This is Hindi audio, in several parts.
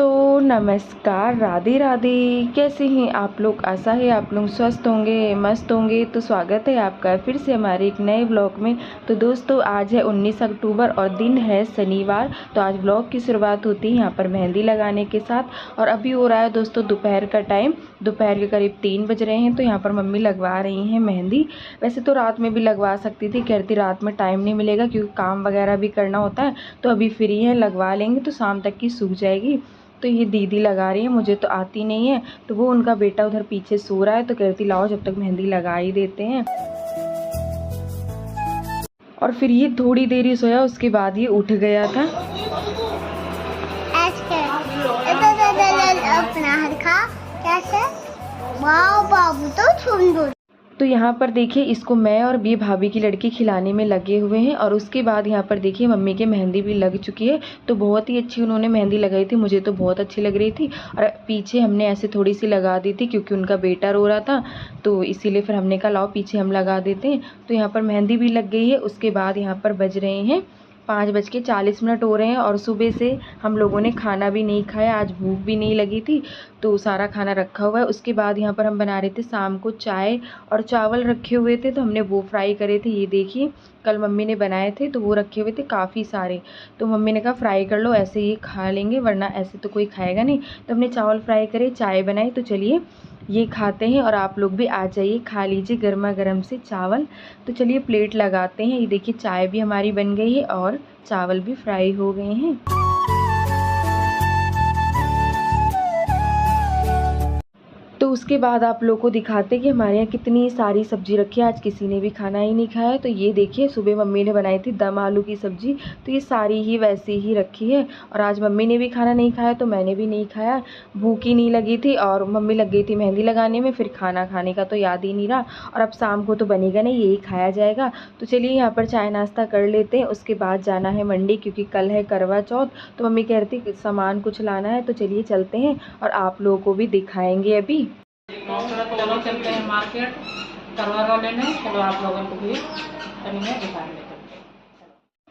दोस्तों नमस्कार, राधे राधे। कैसे हैं आप लोग? आशा है आप लोग स्वस्थ होंगे, मस्त होंगे। तो स्वागत है आपका फिर से हमारे एक नए ब्लॉग में। तो दोस्तों आज है 19 अक्टूबर और दिन है शनिवार। तो आज ब्लॉग की शुरुआत होती है यहाँ पर मेहंदी लगाने के साथ। और अभी हो रहा है दोस्तों दोपहर का टाइम, दोपहर के करीब 3 बज रहे हैं। तो यहाँ पर मम्मी लगवा रही हैं मेहंदी। वैसे तो रात में भी लगवा सकती थी, कहती रात में टाइम नहीं मिलेगा क्योंकि काम वगैरह भी करना होता है। तो अभी फ्री है, लगवा लेंगे तो शाम तक की सूख जाएगी। तो ये दीदी लगा रही है, मुझे तो आती नहीं है। तो वो उनका बेटा उधर पीछे सो रहा है, तो कहती लाओ जब तक मेहंदी लगा ही देते हैं। और फिर ये थोड़ी देर ही सोया, उसके बाद ये उठ गया था। अपना हरखा कैसे वाह बाबू तो सुंदर। तो यहाँ पर देखिए इसको मैं और ये भाभी की लड़की खिलाने में लगे हुए हैं। और उसके बाद यहाँ पर देखिए मम्मी के मेहंदी भी लग चुकी है। तो बहुत ही अच्छी उन्होंने मेहंदी लगाई थी, मुझे तो बहुत अच्छी लग रही थी। और पीछे हमने ऐसे थोड़ी सी लगा दी थी क्योंकि उनका बेटा रो रहा था, तो इसीलिए फिर हमने कहा लाओ पीछे हम लगा देते हैं। तो यहाँ पर मेहंदी भी लग गई है। उसके बाद यहाँ पर बज रहे हैं 5:40 हो रहे हैं। और सुबह से हम लोगों ने खाना भी नहीं खाया, आज भूख भी नहीं लगी थी, तो सारा खाना रखा हुआ है। उसके बाद यहाँ पर हम बना रहे थे शाम को चाय और चावल रखे हुए थे, तो हमने वो फ्राई करे थे। ये देखिए कल मम्मी ने बनाए थे, तो वो रखे हुए थे काफ़ी सारे। तो मम्मी ने कहा फ्राई कर लो, ऐसे ये खा लेंगे वरना ऐसे तो कोई खाएगा नहीं। तो हमने चावल फ्राई करे, चाय बनाई। तो चलिए ये खाते हैं और आप लोग भी आ जाइए, खा लीजिए गर्मा गर्म से चावल। तो चलिए प्लेट लगाते हैं। ये देखिए चाय भी हमारी बन गई है और चावल भी फ्राई हो गए हैं। तो उसके बाद आप लोगों को दिखाते कि हमारे यहाँ कितनी सारी सब्ज़ी रखी है। आज किसी ने भी खाना ही नहीं खाया। तो ये देखिए सुबह मम्मी ने बनाई थी दम आलू की सब्ज़ी, तो ये सारी ही वैसी ही रखी है। और आज मम्मी ने भी खाना नहीं खाया तो मैंने भी नहीं खाया, भूख ही नहीं लगी थी। और मम्मी लग गई थी मेहंदी लगाने में, फिर खाना खाने का तो याद ही नहीं रहा। और अब शाम को तो बनेगा नहीं, यही खाया जाएगा। तो चलिए यहाँ पर चाय नाश्ता कर लेते हैं। उसके बाद जाना है मंडी क्योंकि कल है करवा चौथ। तो मम्मी कह रही थी सामान कुछ लाना है, तो चलिए चलते हैं और आप लोगों को भी दिखाएंगे अभी। चलो चलते हैं मार्केट करवा लेने। चलो आप लोगों को भी दिखा लेते।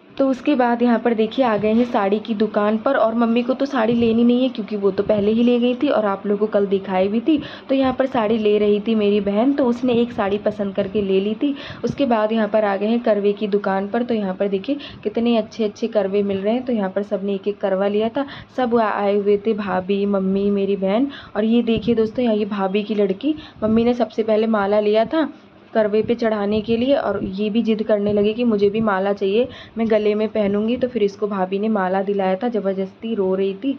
तो उसके बाद यहाँ पर देखिए आ गए हैं साड़ी की दुकान पर। और मम्मी को तो साड़ी लेनी नहीं है क्योंकि वो तो पहले ही ले गई थी और आप लोगों को कल दिखाई भी थी। तो यहाँ पर साड़ी ले रही थी मेरी बहन, तो उसने एक साड़ी पसंद करके ले ली थी। उसके बाद यहाँ पर आ गए हैं करवे की दुकान पर। तो यहाँ पर देखिए कितने अच्छे अच्छे करवे मिल रहे हैं। तो यहाँ पर सब ने एक एक करवा लिया था, सब आए हुए थे, भाभी, मम्मी, मेरी बहन। और ये देखिए दोस्तों यहाँ ये भाभी की लड़की, मम्मी ने सबसे पहले माला लिया था करवे पे चढ़ाने के लिए। और ये भी जिद करने लगी कि मुझे भी माला चाहिए, मैं गले में पहनूंगी। तो फिर इसको भाभी ने माला दिलाया था, ज़बरदस्ती रो रही थी।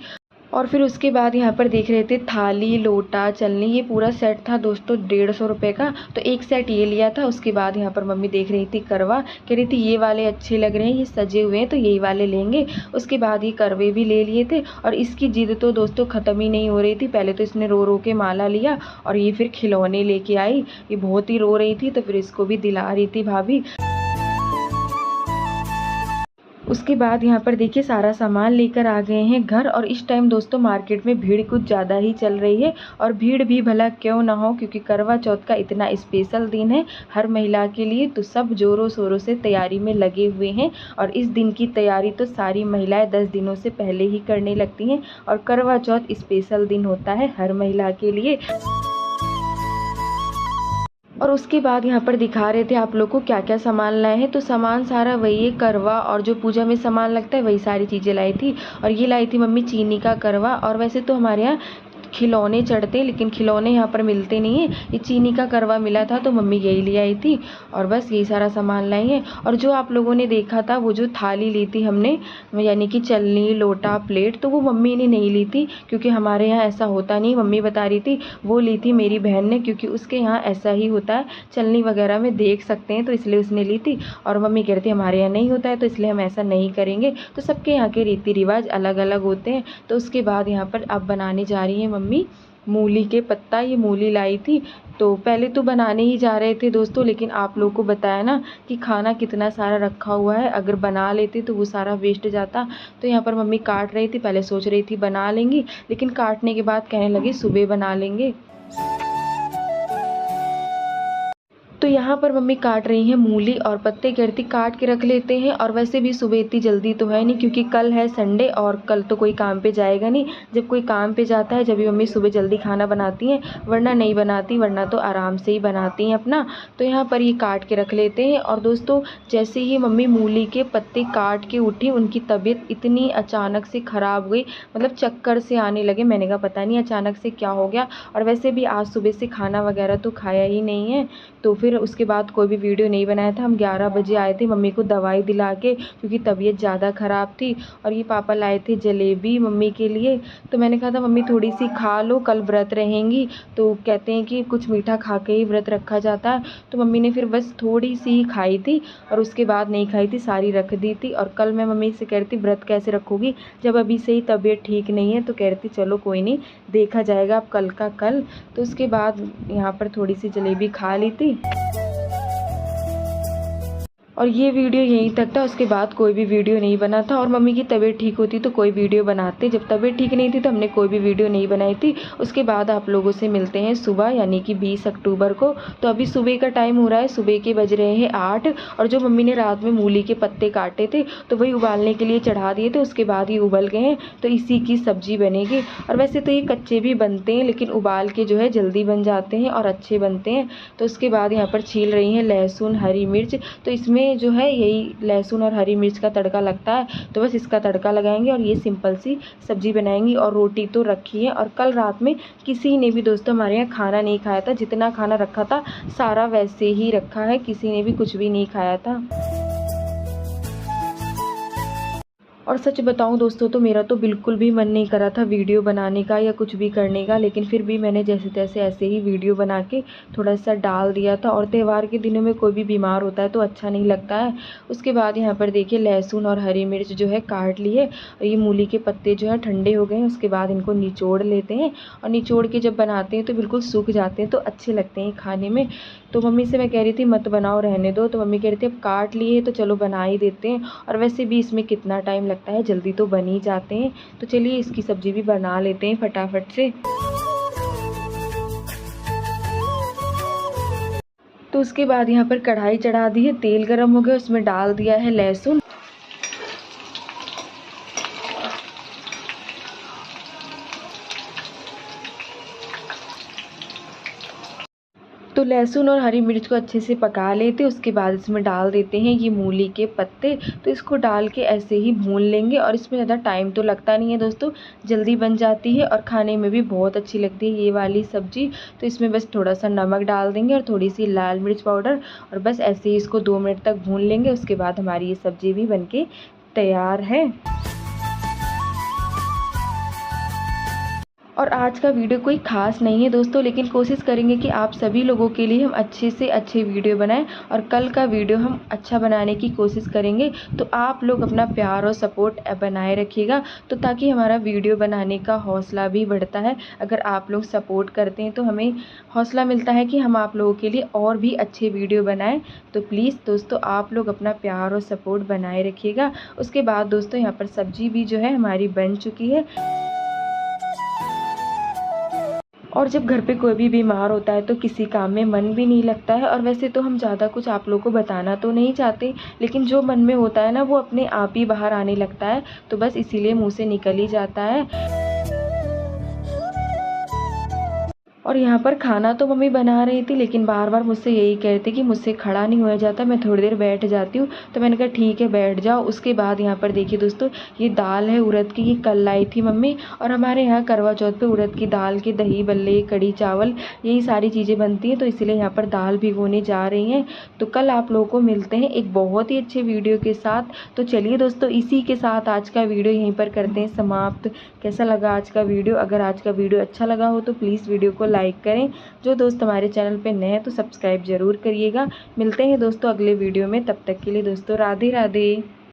और फिर उसके बाद यहाँ पर देख रहे थे थाली, लोटा, चलनी, ये पूरा सेट था दोस्तों 150 रुपये का। तो एक सेट ये लिया था। उसके बाद यहाँ पर मम्मी देख रही थी करवा, कह रही थी ये वाले अच्छे लग रहे हैं, ये सजे हुए हैं तो यही वाले लेंगे। उसके बाद ये करवे भी ले लिए थे। और इसकी जिद तो दोस्तों ख़त्म ही नहीं हो रही थी। पहले तो इसने रो रो के माला लिया और ये फिर खिलौने लेके आई, ये बहुत ही रो रही थी। तो फिर इसको भी दिला रही थी भाभी। उसके बाद यहाँ पर देखिए सारा सामान लेकर आ गए हैं घर। और इस टाइम दोस्तों मार्केट में भीड़ कुछ ज़्यादा ही चल रही है। और भीड़ भी भला क्यों ना हो क्योंकि करवा चौथ का इतना स्पेशल दिन है हर महिला के लिए। तो सब ज़ोरों शोरों से तैयारी में लगे हुए हैं। और इस दिन की तैयारी तो सारी महिलाएं 10 दिनों से पहले ही करने लगती हैं। और करवा चौथ स्पेशल दिन होता है हर महिला के लिए। और उसके बाद यहाँ पर दिखा रहे थे आप लोग को क्या क्या सामान लाए हैं। तो सामान सारा वही है, करवा और जो पूजा में सामान लगता है वही सारी चीज़ें लाई थी। और ये लाई थी मम्मी चीनी का करवा। और वैसे तो हमारे यहाँ खिलौने चढ़ते हैं लेकिन खिलौने यहाँ पर मिलते नहीं हैं, ये चीनी का करवा मिला था तो मम्मी यही ले आई थी। और बस यही सारा सामान लाई है। और जो आप लोगों ने देखा था वो जो थाली ली थी हमने, यानी कि चलनी, लोटा, प्लेट, तो वो मम्मी ने नहीं ली थी क्योंकि हमारे यहाँ ऐसा होता नहीं। मम्मी बता रही थी वो ली थी मेरी बहन ने क्योंकि उसके यहाँ ऐसा ही होता है, चलनी वगैरह में देख सकते हैं, तो इसलिए उसने ली थी। और मम्मी कह रही थी हमारे यहाँ नहीं होता है तो इसलिए हम ऐसा नहीं करेंगे। तो सबके यहाँ के रीति रिवाज अलग अलग होते हैं। तो उसके बाद यहाँ पर अब बनाने जा रही हैं मम्मी मूली के पत्ता। ये मूली लाई थी। तो पहले तो बनाने ही जा रहे थे दोस्तों, लेकिन आप लोगों को बताया ना कि खाना कितना सारा रखा हुआ है, अगर बना लेते तो वो सारा वेस्ट जाता। तो यहाँ पर मम्मी काट रही थी, पहले सोच रही थी बना लेंगी, लेकिन काटने के बाद कहने लगी सुबह बना लेंगे। तो तो यहाँ पर मम्मी काट रही हैं मूली और पत्ते, कहती काट के रख लेते हैं। और वैसे भी सुबह इतनी जल्दी तो है नहीं, क्योंकि कल है संडे और कल तो कोई काम पे जाएगा नहीं। जब कोई काम पे जाता है जब भी मम्मी सुबह जल्दी खाना बनाती हैं, वरना नहीं बनाती, वरना तो आराम से ही बनाती हैं अपना। तो यहाँ पर ये काट के रख लेते हैं। और दोस्तों जैसे ही मम्मी मूली के पत्ते काट के उठी, उनकी तबीयत इतनी अचानक से ख़राब हुई, मतलब चक्कर से आने लगे। मैंने कहा पता नहीं अचानक से क्या हो गया। और वैसे भी आज सुबह से खाना वगैरह तो खाया ही नहीं है, तो फिर उसके बाद कोई भी वीडियो नहीं बनाया था। हम 11 बजे आए थे मम्मी को दवाई दिला के, क्योंकि तबीयत ज़्यादा ख़राब थी। और ये पापा लाए थे जलेबी मम्मी के लिए, तो मैंने कहा था मम्मी थोड़ी सी खा लो, कल व्रत रहेंगी। तो कहते हैं कि कुछ मीठा खा के ही व्रत रखा जाता है। तो मम्मी ने फिर बस थोड़ी सी ही खाई थी और उसके बाद नहीं खाई थी, सारी रख दी थी। और कल मैं मम्मी से कह रही थी व्रत कैसे रखोगी जब अभी से ही तबीयत ठीक नहीं है। तो कह रही थी चलो कोई नहीं, देखा जाएगा अब कल का कल। तो उसके बाद यहाँ पर थोड़ी सी जलेबी खा ली थी। और ये वीडियो यहीं तक था, उसके बाद कोई भी वीडियो नहीं बना था। और मम्मी की तबीयत ठीक होती तो कोई वीडियो बनाते, जब तबीयत ठीक नहीं थी तो हमने कोई भी वीडियो नहीं बनाई थी। उसके बाद आप लोगों से मिलते हैं सुबह, यानी कि 20 अक्टूबर को। तो अभी सुबह का टाइम हो रहा है, सुबह के बज रहे हैं 8। और जो मम्मी ने रात में मूली के पत्ते काटे थे तो वही उबालने के लिए चढ़ा दिए थे, उसके बाद ये उबल गए हैं, तो इसी की सब्जी बनेगी। और वैसे तो ये कच्चे भी बनते हैं, लेकिन उबाल के जो है जल्दी बन जाते हैं और अच्छे बनते हैं। तो उसके बाद यहाँ पर छील रही हैं लहसुन हरी मिर्च, तो इसमें जो है यही लहसुन और हरी मिर्च का तड़का लगता है। तो बस इसका तड़का लगाएंगे और ये सिंपल सी सब्जी बनाएंगी। और रोटी तो रखी है। और कल रात में किसी ने भी दोस्तों हमारे यहाँ खाना नहीं खाया था, जितना खाना रखा था सारा वैसे ही रखा है, किसी ने भी कुछ भी नहीं खाया था। और सच बताऊं दोस्तों तो मेरा तो बिल्कुल भी मन नहीं करा था वीडियो बनाने का या कुछ भी करने का, लेकिन फिर भी मैंने जैसे तैसे ऐसे ही वीडियो बना के थोड़ा सा डाल दिया था। और त्यौहार के दिनों में कोई भी बीमार होता है तो अच्छा नहीं लगता है। उसके बाद यहाँ पर देखिए लहसुन और हरी मिर्च जो है काट लिए, और ये मूली के पत्ते जो है ठंडे हो गए हैं। उसके बाद इनको निचोड़ लेते हैं, और निचोड़ के जब बनाते हैं तो बिल्कुल सूख जाते हैं, तो अच्छे लगते हैं खाने में। तो मम्मी से मैं कह रही थी मत बनाओ, रहने दो, तो मम्मी कह रही थी अब काट लिए तो चलो बना ही देते हैं। और वैसे भी इसमें कितना टाइम लगता है, जल्दी तो बन ही जाते हैं। तो चलिए इसकी सब्ज़ी भी बना लेते हैं फटाफट से। तो उसके बाद यहाँ पर कढ़ाई चढ़ा दी है, तेल गरम हो गया, उसमें डाल दिया है लहसुन। तो लहसुन और हरी मिर्च को अच्छे से पका लेते, उसके बाद इसमें डाल देते हैं ये मूली के पत्ते। तो इसको डाल के ऐसे ही भून लेंगे, और इसमें ज़्यादा टाइम तो लगता नहीं है दोस्तों, जल्दी बन जाती है और खाने में भी बहुत अच्छी लगती है ये वाली सब्ज़ी। तो इसमें बस थोड़ा सा नमक डाल देंगे और थोड़ी सी लाल मिर्च पाउडर, और बस ऐसे ही इसको 2 मिनट तक भून लेंगे। उसके बाद हमारी ये सब्ज़ी भी बनके तैयार है। और आज का वीडियो कोई ख़ास नहीं है दोस्तों, लेकिन कोशिश करेंगे कि आप सभी लोगों के लिए हम अच्छे से अच्छे वीडियो बनाएं, और कल का वीडियो हम अच्छा बनाने की कोशिश करेंगे। तो आप लोग अपना प्यार और सपोर्ट बनाए रखिएगा, तो ताकि हमारा वीडियो बनाने का हौसला भी बढ़ता है। अगर आप लोग सपोर्ट करते हैं तो हमें हौसला मिलता है कि हम आप लोगों के लिए और भी अच्छे वीडियो बनाएँ। तो प्लीज़ दोस्तों आप लोग अपना प्यार और सपोर्ट बनाए रखिएगा। उसके बाद दोस्तों यहाँ पर सब्ज़ी भी जो है हमारी बन चुकी है। और जब घर पे कोई भी बीमार होता है तो किसी काम में मन भी नहीं लगता है। और वैसे तो हम ज़्यादा कुछ आप लोगों को बताना तो नहीं चाहते, लेकिन जो मन में होता है ना वो अपने आप ही बाहर आने लगता है, तो बस इसीलिए मुंह से निकल ही जाता है। और यहाँ पर खाना तो मम्मी बना रही थी, लेकिन बार बार मुझसे यही कह रही थी कि मुझसे खड़ा नहीं होया जाता, मैं थोड़ी देर बैठ जाती हूँ। तो मैंने कहा ठीक है बैठ जाओ। उसके बाद यहाँ पर देखिए दोस्तों ये दाल है उड़द की, ये कल लाई थी मम्मी। और हमारे यहाँ करवा चौथ पे उड़द की दाल के दही बल्ले कड़ी चावल यही सारी चीज़ें बनती हैं, तो इसलिए यहाँ पर दाल भिगोने जा रही हैं। तो कल आप लोगों को मिलते हैं एक बहुत ही अच्छे वीडियो के साथ। तो चलिए दोस्तों इसी के साथ आज का वीडियो यहीं पर करते हैं समाप्त। कैसा लगा आज का वीडियो? अगर आज का वीडियो अच्छा लगा हो तो प्लीज़ वीडियो को लाइक करें। जो दोस्त हमारे चैनल पे नए हैं तो सब्सक्राइब ज़रूर करिएगा। मिलते हैं दोस्तों अगले वीडियो में, तब तक के लिए दोस्तों राधे राधे।